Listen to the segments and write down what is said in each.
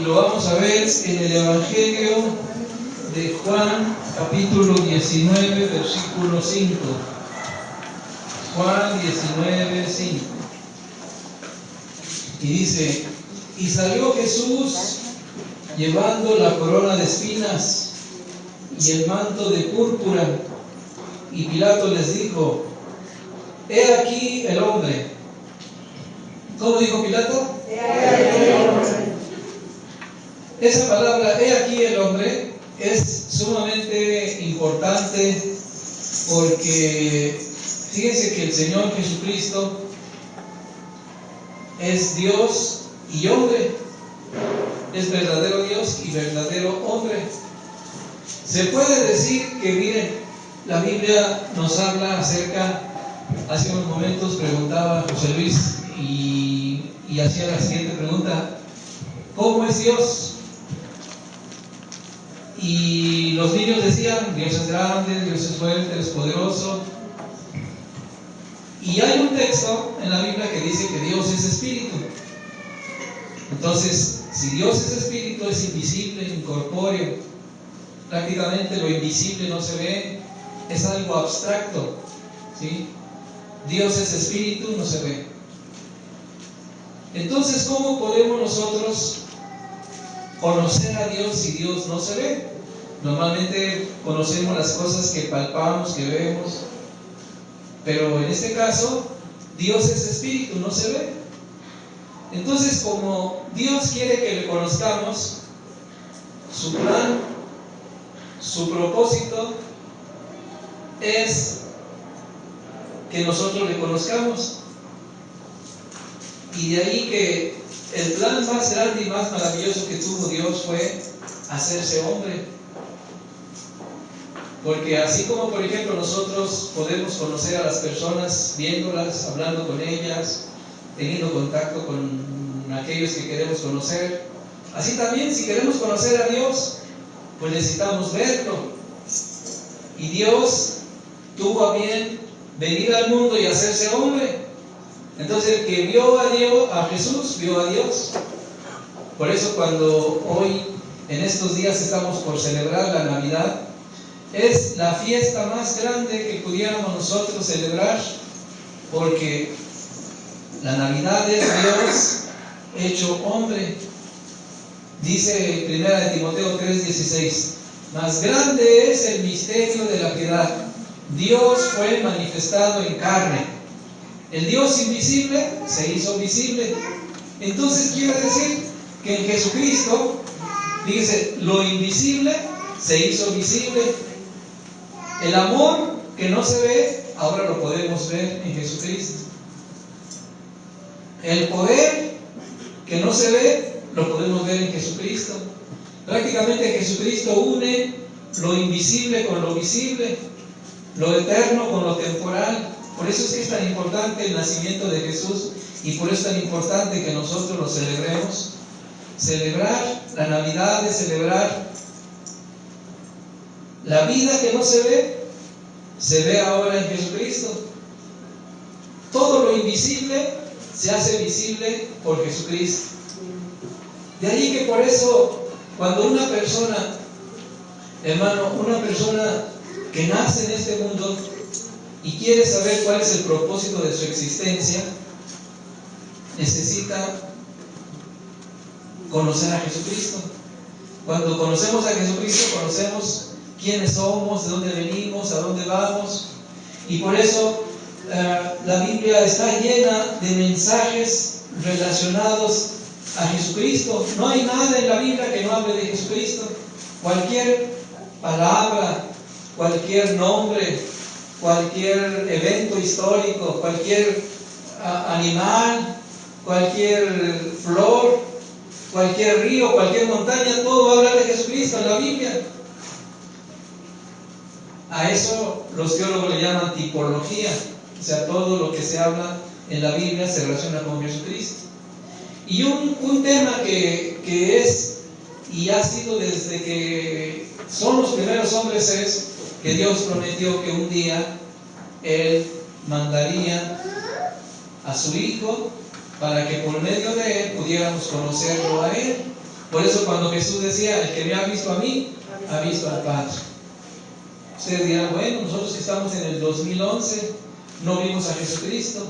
lo vamos a ver en el Evangelio de Juan, capítulo 19, versículo 5. Juan 19, 5. Y dice: y salió Jesús llevando la corona de espinas y el manto de púrpura, y Pilato les dijo: he aquí el hombre. ¿Cómo dijo Pilato? He aquí el hombre. Esa palabra, he aquí el hombre, es sumamente importante porque fíjense que el Señor Jesucristo es Dios y hombre, es verdadero Dios y verdadero hombre. Se puede decir que, miren, la Biblia nos habla acerca, hace unos momentos preguntaba José Luis y hacía la siguiente pregunta: ¿cómo es Dios? Y los niños decían: Dios es grande, Dios es fuerte, es poderoso. Y hay un texto en la Biblia que dice que Dios es espíritu. Entonces, si Dios es espíritu, es invisible, incorpóreo. Prácticamente lo invisible no se ve, es algo abstracto, ¿sí? Dios es espíritu, no se ve. Entonces, ¿cómo podemos nosotros conocer a Dios si Dios no se ve? Normalmente conocemos las cosas que palpamos, que vemos, pero en este caso Dios es espíritu, no se ve. Entonces, como Dios quiere que le conozcamos, su plan, su propósito es que nosotros le conozcamos. Y de ahí que el plan más grande y más maravilloso que tuvo Dios fue hacerse hombre. Porque así como, por ejemplo, nosotros podemos conocer a las personas viéndolas, hablando con ellas, teniendo contacto con aquellos que queremos conocer, así también si queremos conocer a Dios, pues necesitamos verlo. Y Dios tuvo a bien venir al mundo y hacerse hombre. Entonces el que vio a Dios, a Jesús, vio a Dios. Por eso cuando hoy, en estos días, estamos por celebrar la Navidad, es la fiesta más grande que pudiéramos nosotros celebrar, porque la Navidad es Dios hecho hombre. Dice 1 Timoteo 3:16: más grande es el misterio de la piedad. Dios fue manifestado en carne. El Dios invisible se hizo visible. Entonces quiere decir que en Jesucristo, fíjese, lo invisible se hizo visible. El amor que no se ve, ahora lo podemos ver en Jesucristo. El poder que no se ve, lo podemos ver en Jesucristo. Prácticamente Jesucristo une lo invisible con lo visible, lo eterno con lo temporal. Por eso es que es tan importante el nacimiento de Jesús y por eso es tan importante que nosotros lo celebremos. Celebrar la Navidad es celebrar la vida que no se ve ahora en Jesucristo. Todo lo invisible se hace visible por Jesucristo. De ahí que por eso, cuando una persona, hermano, una persona que nace en este mundo y quiere saber cuál es el propósito de su existencia, necesita conocer a Jesucristo. Cuando conocemos a Jesucristo, conocemos quiénes somos, de dónde venimos, a dónde vamos. Y por eso la Biblia está llena de mensajes relacionados a Jesucristo. No hay nada en la Biblia que no hable de Jesucristo. Cualquier palabra, cualquier nombre, cualquier evento histórico, cualquier animal, cualquier flor, cualquier río, cualquier montaña, todo va a hablar de Jesucristo en la Biblia. A eso los teólogos le llaman tipología. O sea, todo lo que se habla en la Biblia se relaciona con Jesucristo. Y un tema que es y ha sido desde que son los primeros hombres es que Dios prometió que un día Él mandaría a su Hijo para que por medio de Él pudiéramos conocerlo a Él. Por eso cuando Jesús decía, el que me ha visto a mí, ha visto al Padre. Ustedes dirán, bueno, nosotros que estamos en el 2011, no vimos a Jesucristo.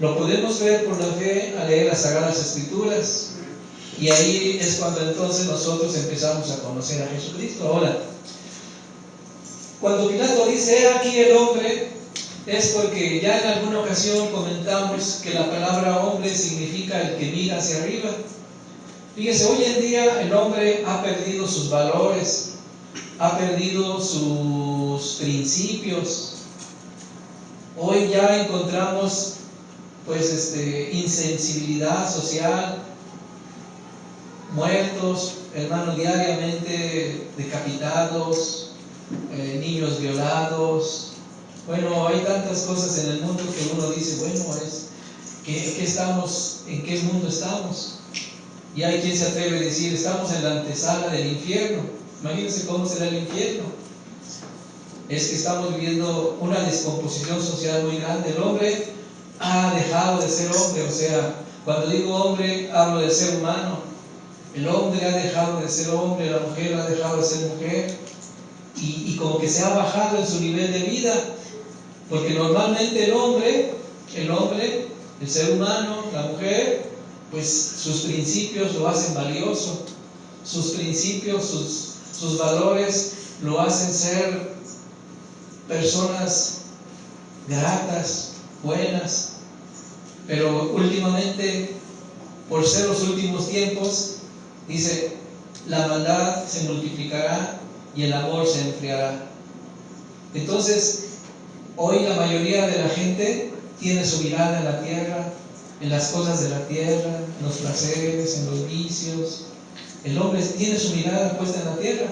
Lo podemos ver por la fe al leer las Sagradas Escrituras. Y ahí es cuando entonces nosotros empezamos a conocer a Jesucristo. Ahora, cuando Pilato dice, aquí el hombre, es porque ya en alguna ocasión comentamos que la palabra hombre significa el que mira hacia arriba. Fíjese, hoy en día el hombre ha perdido sus valores, ha perdido sus principios. Hoy ya encontramos insensibilidad social, muertos, hermanos, diariamente decapitados, niños violados. Bueno, hay tantas cosas en el mundo que uno dice, bueno, ¿en qué mundo estamos? Y hay quien se atreve a decir, estamos en la antesala del infierno. Imagínense cómo será el infierno. Es que estamos viviendo una descomposición social muy grande. El hombre ha dejado de ser hombre, o sea, cuando digo hombre, hablo del ser humano. El hombre ha dejado de ser hombre, la mujer ha dejado de ser mujer, y como que se ha bajado en su nivel de vida, porque normalmente el hombre, el ser humano, la mujer, pues sus principios lo hacen valioso, sus principios, sus valores lo hacen ser personas gratas, buenas. Pero últimamente, por ser los últimos tiempos, dice, la maldad se multiplicará y el amor se enfriará. Entonces, hoy la mayoría de la gente tiene su mirada en la tierra, en las cosas de la tierra, en los placeres, en los vicios. El hombre tiene su mirada puesta en la tierra,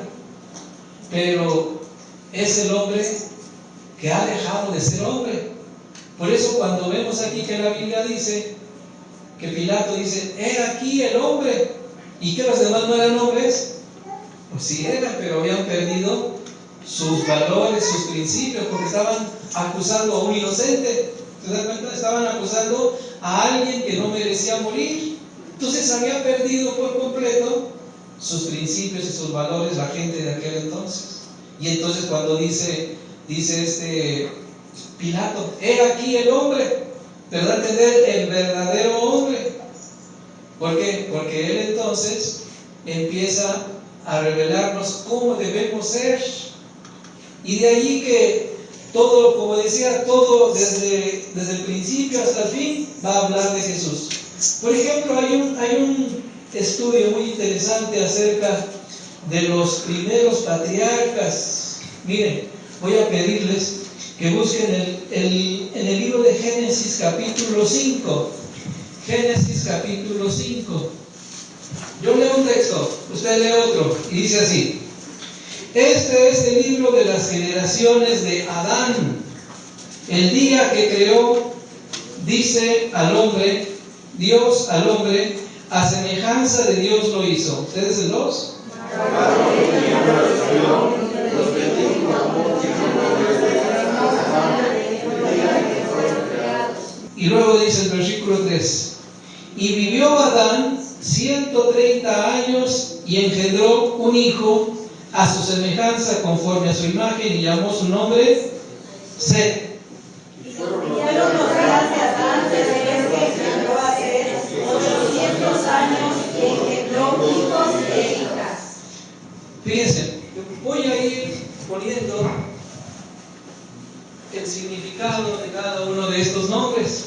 pero es el hombre que ha dejado de ser hombre. Por eso cuando vemos aquí que la Biblia dice, que Pilato dice, he aquí el hombre, y que los demás no eran hombres, pues sí eran, pero habían perdido sus valores, sus principios, porque estaban acusando a un inocente. ¿Se dan cuenta? Estaban acusando a alguien que no merecía morir. Entonces había perdido por completo sus principios y sus valores la gente de aquel entonces. Y entonces cuando dice Pilato, he aquí el hombre, pero da a entender el verdadero hombre. ¿Por qué? Porque él entonces empieza a revelarnos cómo debemos ser. Y de allí que todo, como decía, todo desde el principio hasta el fin va a hablar de Jesús. Por ejemplo, hay un estudio muy interesante acerca de los primeros patriarcas. Miren, voy a pedirles que busquen en el libro de Génesis capítulo 5. Génesis capítulo 5. Yo leo un texto, usted lee otro, y dice así: este es el libro de las generaciones de Adán. El día que creó, dice al hombre, Dios al hombre, a semejanza de Dios lo hizo. ¿Ustedes el 2? Y luego dice el versículo 3: y vivió Adán 130 años y engendró un hijo a su semejanza conforme a su imagen, y llamó su nombre Set. Y fueron los días de Adán desde que engendró a Set 800 años y engendró hijos e hijas. Fíjense, voy a ir poniendo el significado de cada uno de estos nombres.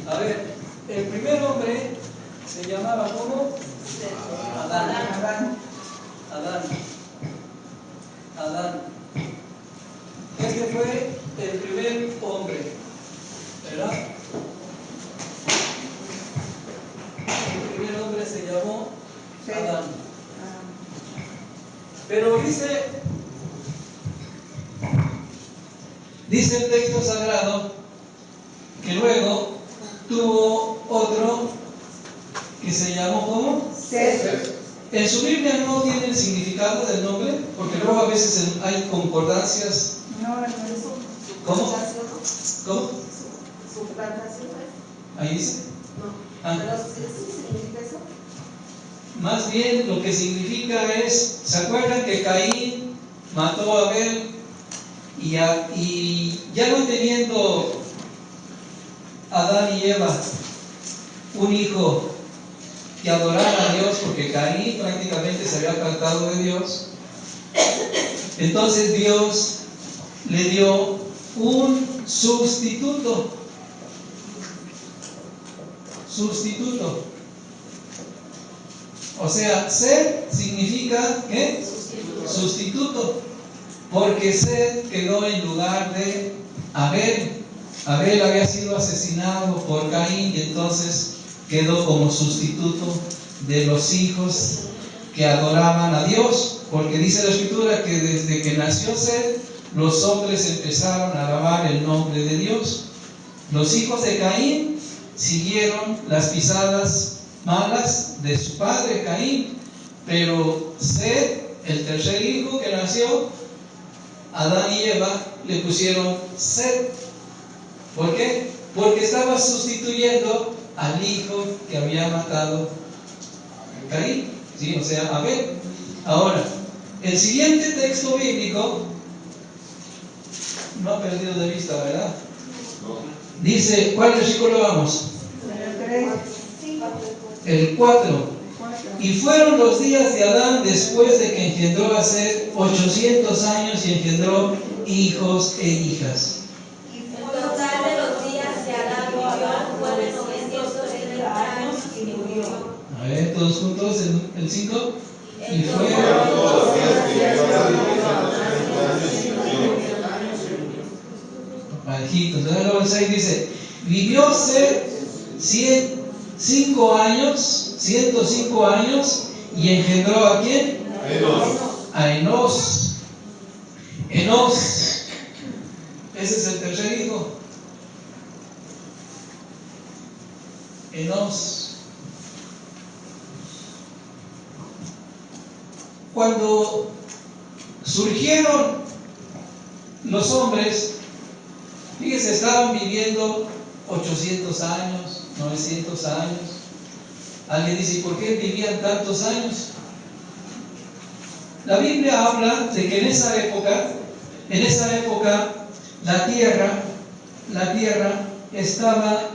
A ver, el primer hombre se llamaba ¿cómo? Adán. Este fue el primer hombre, ¿verdad? El primer hombre se llamó Adán. Pero dice el texto sagrado que luego tuvo otro que se llamó ¿cómo? Set. En su Biblia no tiene el significado del nombre, porque luego a veces hay concordancias. No, eso. ¿Cómo? ¿Cómo? Suplantación. Ahí dice. No. Ah. ¿Pero sí significa eso? Más bien lo que significa es, ¿se acuerdan que Caín mató a Abel? Y ya no teniendo Adán y Eva un hijo que adorara a Dios, porque Caín prácticamente se había apartado de Dios, entonces Dios le dio un sustituto. O sea, Set significa ¿qué? Sustituto. Porque Set quedó en lugar de Abel. Abel había sido asesinado por Caín y entonces quedó como sustituto de los hijos que adoraban a Dios. Porque dice la Escritura que desde que nació Set, los hombres empezaron a alabar el nombre de Dios. Los hijos de Caín siguieron las pisadas malas de su padre Caín, pero Set, el tercer hijo que nació, Adán y Eva le pusieron Set. ¿Por qué? Porque estaba sustituyendo al hijo que había matado Caín, ¿sí? O sea, Abel. Ahora, el siguiente texto bíblico no ha perdido de vista, ¿verdad? Dice, ¿cuál versículo vamos? El 4. Y fueron los días de Adán después de que engendró a Set 800 años y engendró hijos e hijas. El total de los días de Adán vivió fue 930 años y murió. A ver, todos juntos, el 5. Y El fue. total de los días de Adán Bajitos. Entonces luego el 6 dice, vivió Set 105 años y engendró ¿a quién? A Enos. Ese es el tercer hijo. Enos. Cuando surgieron los hombres, fíjense, estaban viviendo 800 años, 900 años. Alguien dice, ¿y por qué vivían tantos años? La Biblia habla de que en esa época la tierra estaba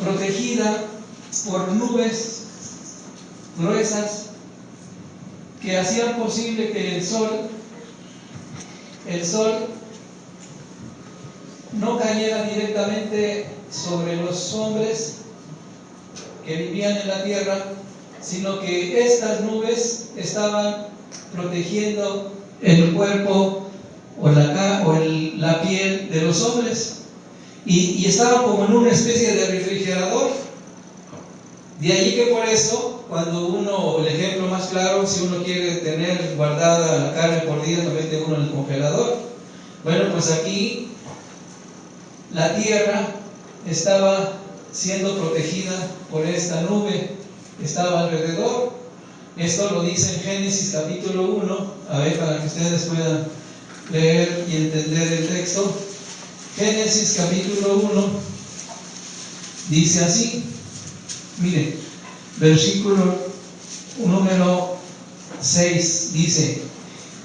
protegida por nubes gruesas que hacían posible que el sol no cayera directamente sobre los hombres que vivían en la tierra, sino que estas nubes estaban protegiendo el cuerpo o la piel de los hombres y estaban como en una especie de refrigerador. De allí que por eso, cuando uno, el ejemplo más claro, si uno quiere tener guardada la carne por día, lo mete uno en el congelador. Bueno, pues aquí la tierra estaba siendo protegida por esta nube que estaba alrededor. Esto lo dice en Génesis capítulo 1, a ver, para que ustedes puedan leer y entender el texto. Génesis capítulo 1 dice así, miren, versículo número 6 dice,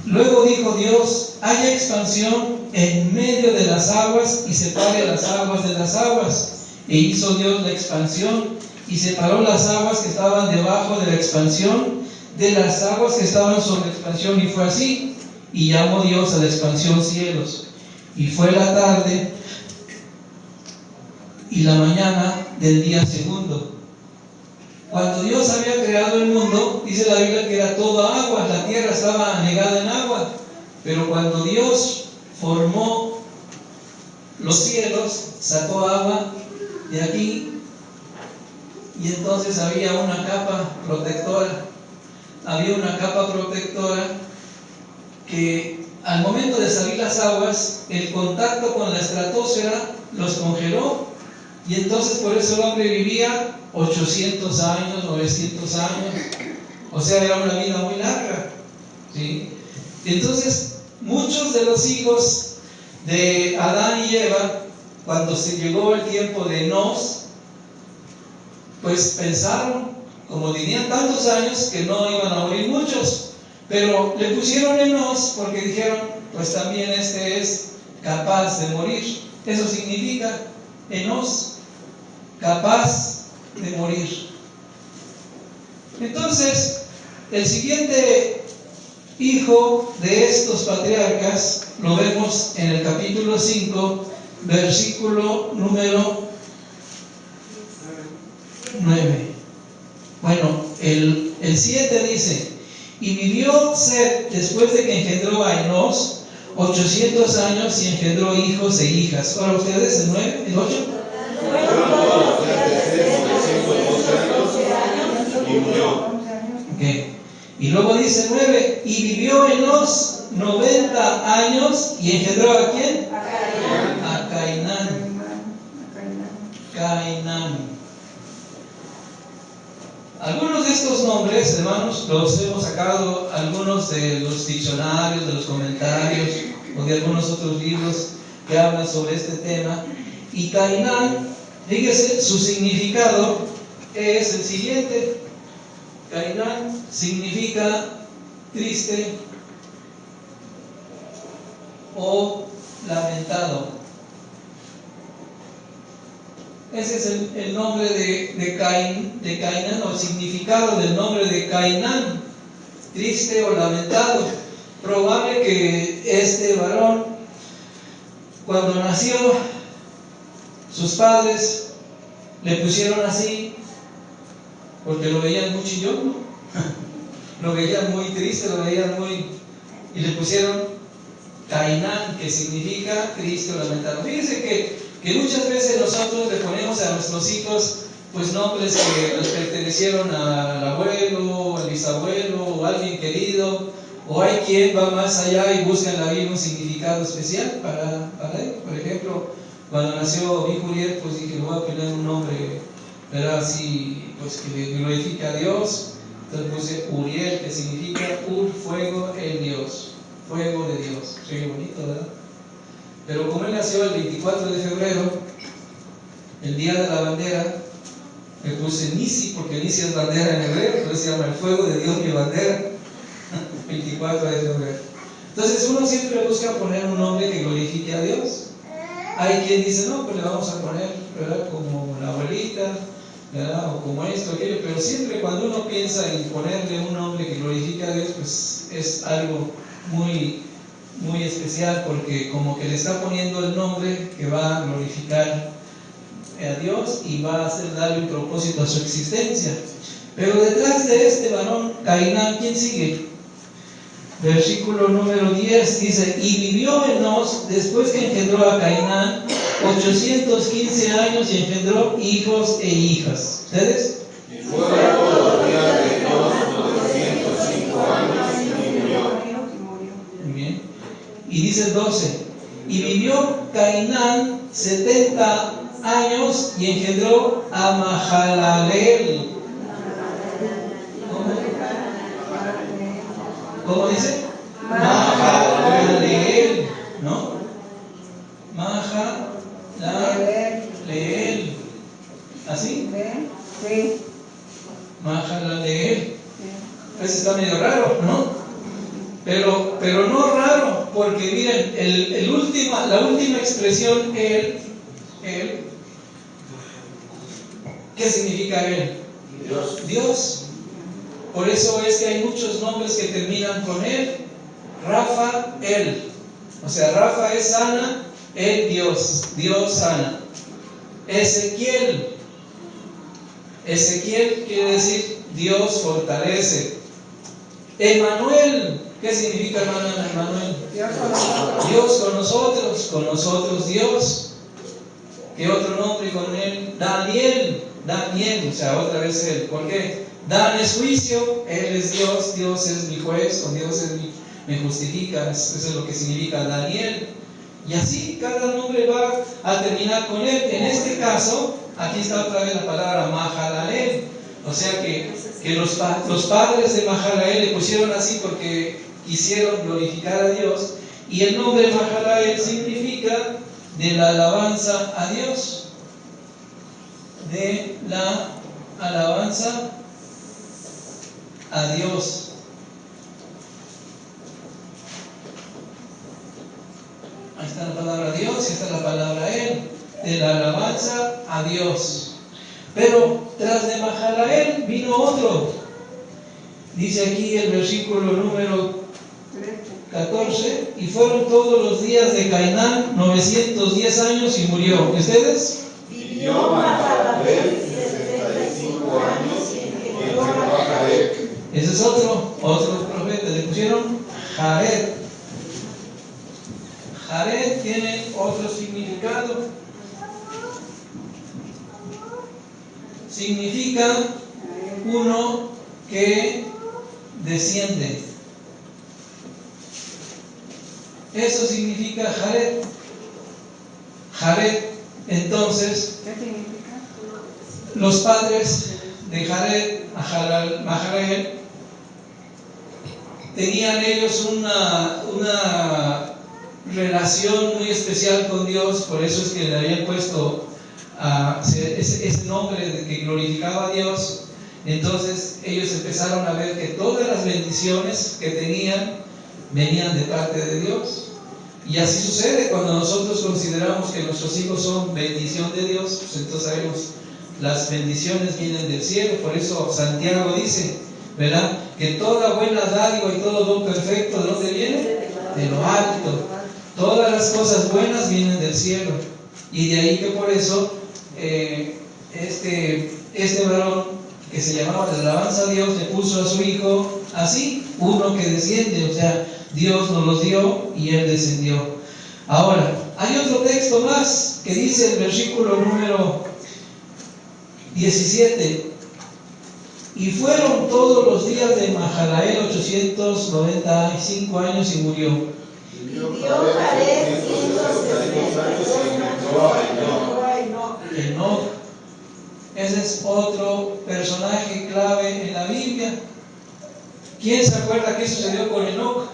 luego dijo Dios, haya expansión en medio de las aguas y separe las aguas de las aguas. E hizo Dios la expansión y separó las aguas que estaban debajo de la expansión de las aguas que estaban sobre la expansión, y fue así. Y llamó Dios a la expansión cielos. Y fue la tarde y la mañana del día segundo. Cuando Dios había creado el mundo, dice la Biblia que era todo agua, la tierra estaba anegada en agua. Pero cuando Dios formó los cielos, sacó agua de aquí y entonces había una capa protectora. Había una capa protectora que al momento de salir las aguas, el contacto con la estratosfera los congeló Y entonces por eso el hombre vivía 800 años, 900 años. O sea, era una vida muy larga, ¿sí? Entonces, muchos de los hijos de Adán y Eva, cuando se llegó el tiempo de Enos, pues pensaron, como tenían tantos años, que no iban a morir muchos, pero le pusieron Enos porque dijeron, pues también este es capaz de morir. Eso significa Enos, capaz de morir. Entonces, el siguiente hijo de estos patriarcas lo vemos en el capítulo 5, versículo número 9. Bueno, el 7 dice: y vivió Set después de que engendró a Enos 800 años y engendró hijos e hijas. Ahora ustedes, el 9, el 8. Okay. Y luego dice 9, y vivió Enos 90 años y engendró ¿a quién? A Cainán. Cainán. Algunos de estos nombres, hermanos, los hemos sacado algunos de los diccionarios, de los comentarios o de algunos otros libros que hablan sobre este tema. Y Cainán, fíjese, su significado es el siguiente. Cainán significa triste o lamentado. Ese es el nombre de Cainán, o el significado del nombre de Cainán, triste o lamentado. Probable que este varón, cuando nació, sus padres le pusieron así porque lo veían muy chillón, lo veían muy triste, lo veían muy... y le pusieron Cainán, que significa triste o lamentado. Fíjense que muchas veces nosotros le ponemos a nuestros hijos pues nombres que les pertenecieron al abuelo, al bisabuelo, o a alguien querido, o hay quien va más allá y busca en la Biblia un significado especial para él. Por ejemplo, cuando nació mi Juliet, pues dije, le voy a poner un nombre, ¿verdad? Así, pues que le glorifique a Dios. Entonces puse Uriel, que significa fuego en Dios, fuego de Dios. Sí, bonito, ¿verdad? Pero como él nació el 24 de febrero, el día de la bandera, me puse Nisi, porque Nisi es bandera en hebreo, entonces se llama el fuego de Dios mi bandera, 24 de febrero. Entonces uno siempre busca poner un nombre que glorifique a Dios. Hay quien dice, no, pues le vamos a poner, ¿verdad?, como la abuelita, ¿verdad?, o como esto, aquello, pero siempre cuando uno piensa en ponerle un nombre que glorifique a Dios, pues es algo muy, muy especial, porque como que le está poniendo el nombre que va a glorificar a Dios y va a hacer darle un propósito a su existencia. Pero detrás de este varón, Cainán, ¿quién sigue? Versículo número 10 dice: y vivió Enos después que engendró a Cainán 815 años y engendró hijos e hijas. ¿Ustedes? Y fueron los días de Enos 905 años y murió. Muy bien. Y dice el 12: y vivió Cainán 70 años y engendró a Mahalaleel. ¿Cómo dice? Mahalaleel, ¿no? Mahalaleel. ¿Así? Sí. Mahalaleel. Eso está medio raro, ¿no? Pero no raro, porque miren, la última expresión, él, ¿qué significa él? Dios. Por eso es que hay muchos nombres que terminan con él. Rafael. O sea, Rafa es sana, él Dios. Dios sana. Ezequiel. Ezequiel quiere decir Dios fortalece. Emanuel. ¿Qué significa, hermano Emanuel? Dios con nosotros Dios. ¿Qué otro nombre con él? Daniel, o sea, otra vez él. ¿Por qué? Dan es juicio, él es Dios, Dios es mi juez, o Dios me justifica, eso es lo que significa Daniel. Y así cada nombre va a terminar con él. En este caso, Aquí está otra vez la palabra Mahalael. O sea que los padres de Mahalael le pusieron así porque quisieron glorificar a Dios. Y el nombre Mahalael significa de la alabanza a Dios. De la alabanza a Dios. Ahí está la palabra Dios y está la palabra Él. De la alabanza a Dios. Pero tras de Mahalael vino otro. Dice aquí el versículo número 14. Y fueron todos los días de Cainán 910 años y murió. ¿Y ustedes? Vivió Mahalaleel 75 años y engendró a Jared. Ese es otro profeta. Le pusieron Jared. Jared tiene otro significado. Significa uno que desciende. Eso significa Jared. Jared, entonces, ¿Qué significa? los padres de Jared, Mahalael, tenían ellos una relación muy especial con Dios, por eso es que le habían puesto ese nombre de que glorificaba a Dios. Entonces ellos empezaron a ver que todas las bendiciones que tenían venían de parte de Dios. Y así sucede cuando nosotros consideramos que nuestros hijos son bendición de Dios, pues entonces sabemos las bendiciones vienen del cielo. Por eso Santiago dice, ¿verdad?, que toda buena dádiva y todo don perfecto, ¿de dónde viene? De lo alto. Todas las cosas buenas vienen del cielo. Y de ahí que por eso este varón que se llamaba de alabanza a Dios le puso a su hijo así, uno que desciende. O sea, Dios nos los dio y él descendió. Ahora, hay otro texto más que dice el versículo número 17. Y fueron todos los días de Mahalael 895 años y murió. Vivió Jared 162 años y engendró a Enoc. Enoc. Ese es otro personaje clave en la Biblia. ¿Quién se acuerda qué sucedió con Enoc?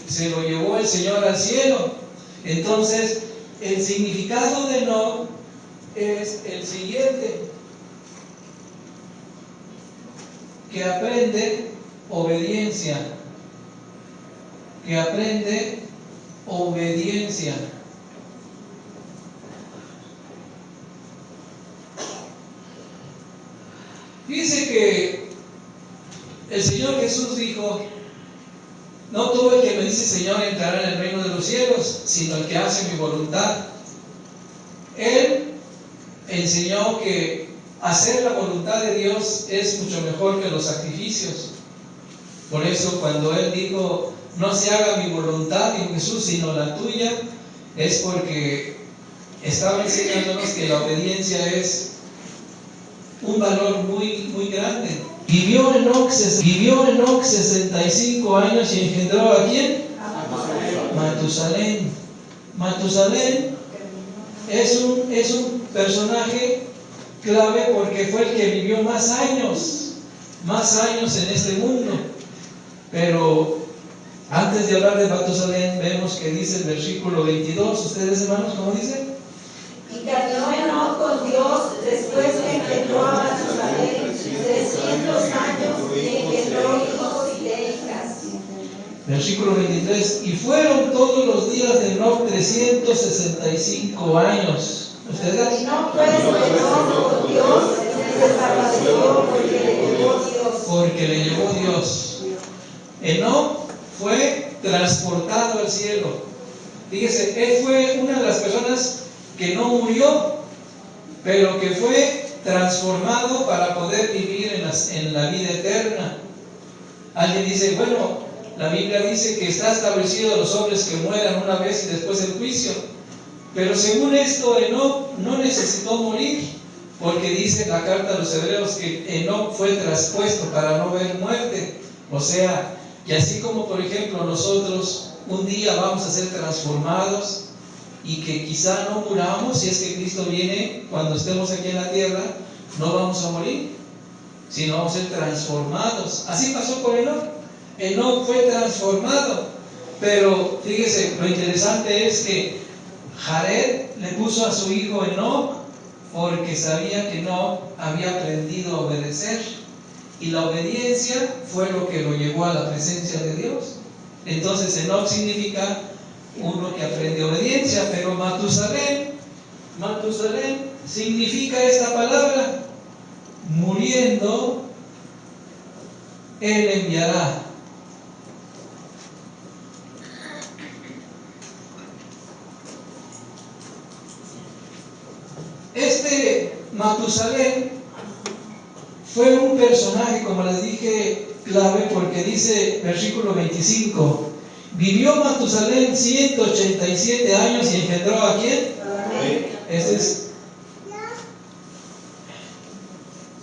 Se lo llevó el Señor al cielo. Entonces, el significado de Enoc es el siguiente: que aprende obediencia. Que aprende obediencia. Dice que el Señor Jesús dijo: no todo el que me dice Señor entrará en el reino de los cielos, sino el que hace mi voluntad. Él enseñó que hacer la voluntad de Dios es mucho mejor que los sacrificios. Por eso cuando Él dijo: no se haga mi voluntad, dijo Jesús, sino la tuya, es porque estaba enseñándonos que la obediencia es un valor muy, muy grande. Vivió Enoc 65 años y engendró ¿a quién? Matusalén. Matusalén es un personaje clave porque fue el que vivió más años en este mundo. Pero antes de hablar de Matusalén, vemos que dice el versículo 22. ¿Ustedes, hermanos, cómo dice? Y caminó Enoc con Dios después que engendró a Matusalén 300 años y engendró hijos y hijas. Versículo 23. Y fueron todos los días de Enoc 365 años. ¿Ustedes? Caminó pues Enoc con Dios y se desapareció porque le llevó Dios. Porque le llevó Dios. Enoc fue transportado al cielo. Fíjese, él fue una de las personas que no murió, pero que fue transformado para poder vivir en la vida eterna. Alguien dice: bueno, la Biblia dice que está establecido a los hombres que mueran una vez y después el juicio. Pero según esto, Enoc no necesitó morir, porque dice la carta a los hebreos que Enoc fue traspuesto para no ver muerte. O sea, que así como por ejemplo nosotros un día vamos a ser transformados, y que quizá no muramos. Si es que Cristo viene cuando estemos aquí en la tierra, no vamos a morir, sino vamos a ser transformados. Así pasó con Enoc. Enoc fue transformado, pero fíjese, lo interesante es que Jared le puso a su hijo Enoc porque sabía que Enoc había aprendido a obedecer, y la obediencia fue lo que lo llevó a la presencia de Dios. Entonces Enoc significa uno que aprende obediencia. Pero Matusalén significa esta palabra: muriendo Él enviará. Este Matusalén fue un personaje, como les dije, clave, porque dice, versículo 25, vivió Matusalén 187 años y engendró ¿a quién? Este es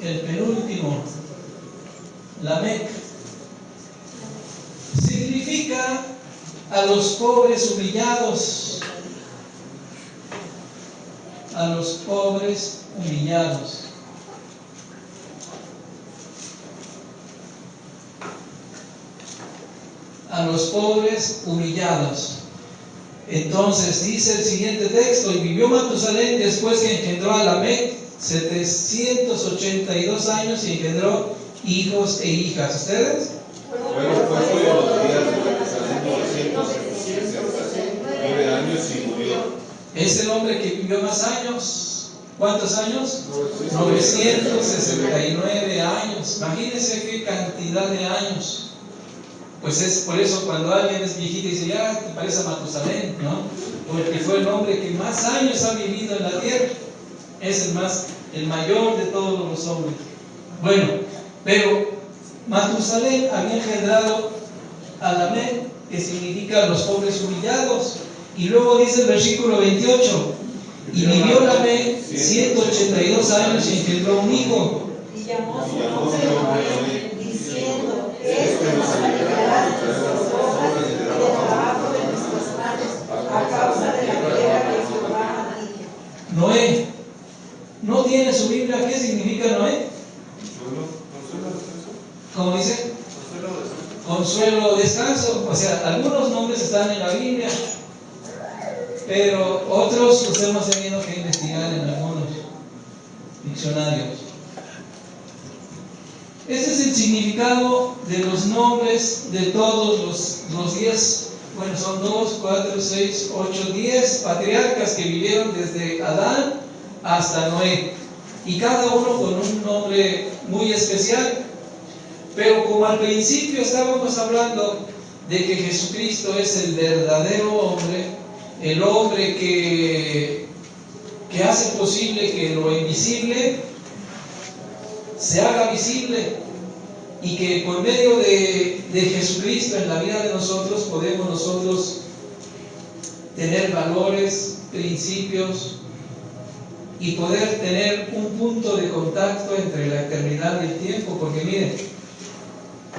el penúltimo, Lamec. Significa a los pobres humillados, a los pobres humillados. A los pobres humillados. Entonces dice el siguiente texto: y vivió Matusalén después que engendró a Lamec 782 años y engendró hijos e hijas. ¿Ustedes? Bueno, fue todos los días de Matusalén 909 años y murió. Es el hombre que vivió más años. ¿Cuántos años? 969 años. Imagínense qué cantidad de años. Pues es por eso cuando alguien es viejito y dice, ya te parece a Matusalén, ¿no? Porque fue el hombre que más años ha vivido en la tierra. Es el mayor de todos los hombres. Bueno, pero Matusalén había engendrado a Lamec, que significa los pobres humillados. Y luego dice el versículo 28, y vivió Lamec 182 años y engendró un hijo. Y llamó su nombre Noé, diciendo, este nos alegrará de nuestras obras y del trabajo de nuestras manos, a causa de la guerra que Jehová ha dicho. Noé, ¿no tiene su Biblia? ¿Qué significa Noé? ¿Cómo dice? Consuelo, descanso. O sea, algunos nombres están en la Biblia, pero otros los hemos tenido que investigar en algunos diccionarios. Ese es el significado de los nombres de todos los 10, bueno, son 2, 4, 6, 8, 10 patriarcas que vivieron desde Adán hasta Noé, y cada uno con un nombre muy especial. Pero como al principio estábamos hablando de que Jesucristo es el verdadero hombre, el hombre que hace posible que lo invisible se haga visible, y que por medio de Jesucristo en la vida de nosotros podemos nosotros tener valores, principios, y poder tener un punto de contacto entre la eternidad y el tiempo. Porque miren,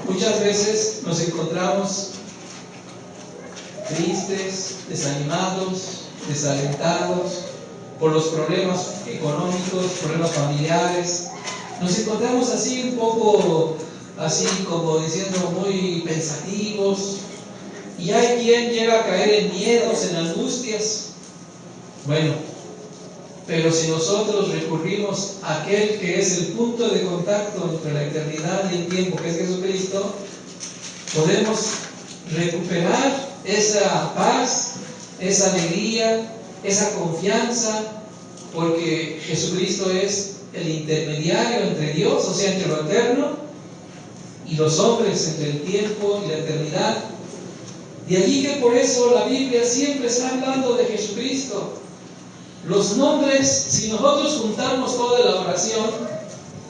muchas veces nos encontramos tristes, desanimados, desalentados por los problemas económicos, problemas familiares. Nos encontramos así un poco, así como diciendo, muy pensativos, y hay quien llega a caer en miedos, en angustias. Bueno, pero si nosotros recurrimos a aquel que es el punto de contacto entre la eternidad y el tiempo, que es Jesucristo, podemos recuperar esa paz, esa alegría, esa confianza, porque Jesucristo es el intermediario entre Dios, o sea, entre lo eterno, y los hombres, entre el tiempo y la eternidad. De allí que por eso la Biblia siempre está hablando de Jesucristo. Los nombres, si nosotros juntamos toda la oración,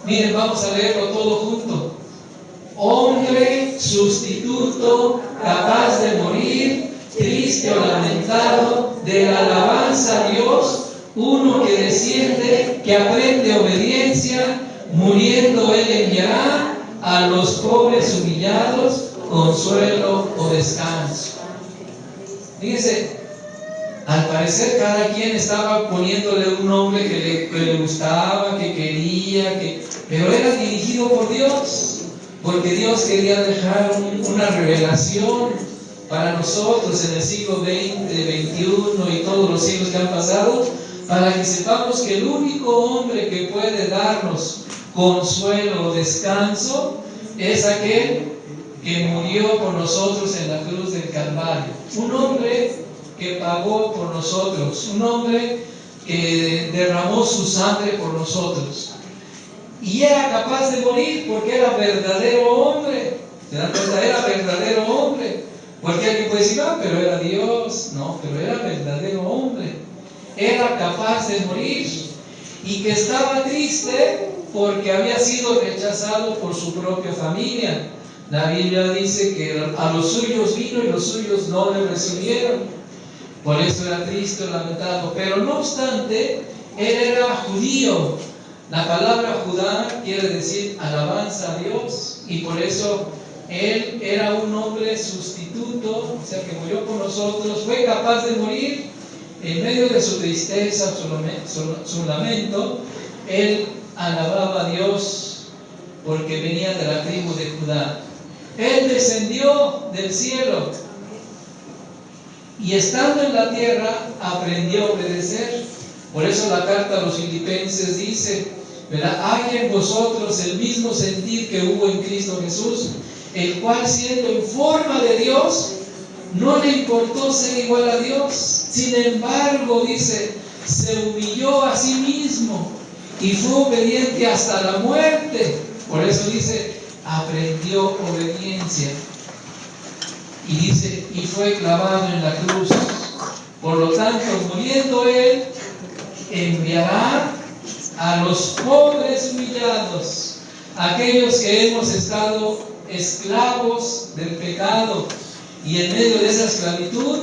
miren, vamos a leerlo todo junto. Hombre sustituto, capaz de morir, triste o lamentado, de la alabanza a Dios, uno que desciende, que aprende obediencia, muriendo Él enviará a los pobres humillados consuelo o descanso. Fíjense, Al parecer cada quien estaba poniéndole un nombre que le gustaba, que quería, pero era dirigido por Dios, porque Dios quería dejar una revelación para nosotros en el siglo XX, XXI y todos los siglos que han pasado, para que sepamos que el único hombre que puede darnos consuelo o descanso es aquel que murió por nosotros en la cruz del Calvario. Un hombre que pagó por nosotros, un hombre que derramó su sangre por nosotros. Y era capaz de morir porque era verdadero hombre. ¿Se dan cuenta? Era verdadero hombre. Porque alguien puede decir, pero era Dios. No, pero era verdadero hombre. Era capaz de morir. Y que estaba triste porque había sido rechazado por su propia familia. La Biblia dice que a los suyos vino y los suyos no le recibieron. Por eso era triste, lamentado. Pero no obstante, él era judío. La palabra Judá quiere decir alabanza a Dios. Y por eso él era un hombre sustituto, o sea que murió por nosotros. Fue capaz de morir en medio de su tristeza, su lamento. Él alababa a Dios porque venía de la tribu de Judá. Él descendió del cielo y estando en la tierra aprendió a obedecer. Por eso la carta a los Filipenses dice, ¿verdad? Hay en vosotros el mismo sentir que hubo en Cristo Jesús, el cual siendo en forma de Dios, no le importó ser igual a Dios. Sin embargo, dice, se humilló a sí mismo y fue obediente hasta la muerte. Por eso dice, aprendió obediencia. Y dice, y fue clavado en la cruz. Por lo tanto, muriendo él, enviará a los pobres humillados, aquellos que hemos estado esclavos del pecado, y en medio de esa esclavitud,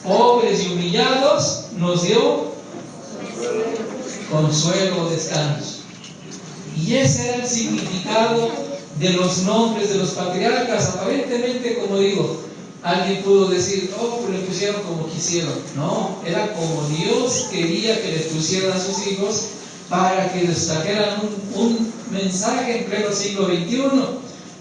pobres y humillados, nos dio consuelo, descanso. Y ese era el significado de los nombres de los patriarcas. Aparentemente, como digo, alguien pudo decir, pues le pusieron como quisieron. No, era como Dios quería que les pusieran a sus hijos para que les trajeran un mensaje en pleno siglo XXI.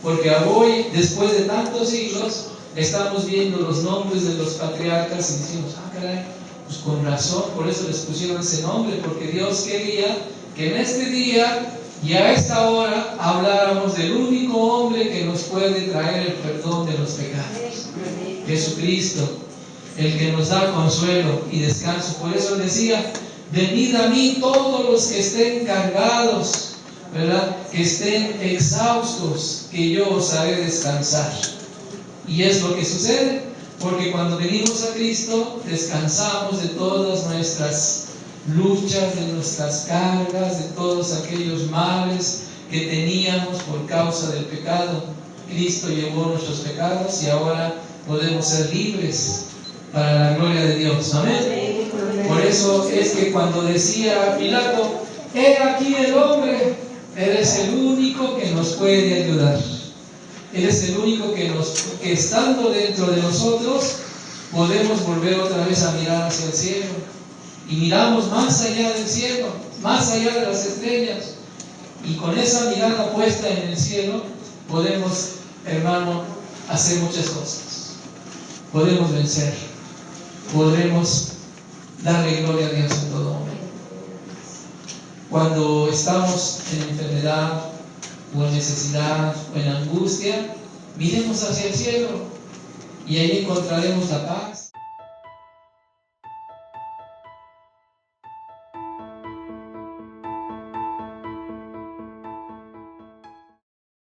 Porque hoy, después de tantos siglos, estamos viendo los nombres de los patriarcas y decimos, caray, pues con razón, por eso les pusieron ese nombre, porque Dios quería que en este día y a esta hora habláramos del único hombre que nos puede traer el perdón de los pecados, Jesucristo, el que nos da consuelo y descanso. Por eso decía, venid a mí todos los que estén cargados, ¿verdad? Que estén exhaustos, que yo os haré descansar. Y es lo que sucede, porque cuando venimos a Cristo, descansamos de todas nuestras luchas, de nuestras cargas, de todos aquellos males que teníamos por causa del pecado. Cristo llevó nuestros pecados y ahora podemos ser libres para la gloria de Dios. Amén. Por eso es que cuando decía Pilato, he aquí el hombre, eres el único que nos puede ayudar. Eres el único que estando dentro de nosotros podemos volver otra vez a mirar hacia el cielo. Y miramos más allá del cielo, más allá de las estrellas. Y con esa mirada puesta en el cielo podemos, hermano, hacer muchas cosas. Podemos vencer. Podremos darle gloria a Dios en todo momento. Cuando estamos en enfermedad, o en necesidad, o en angustia, miremos hacia el cielo y ahí encontraremos la paz.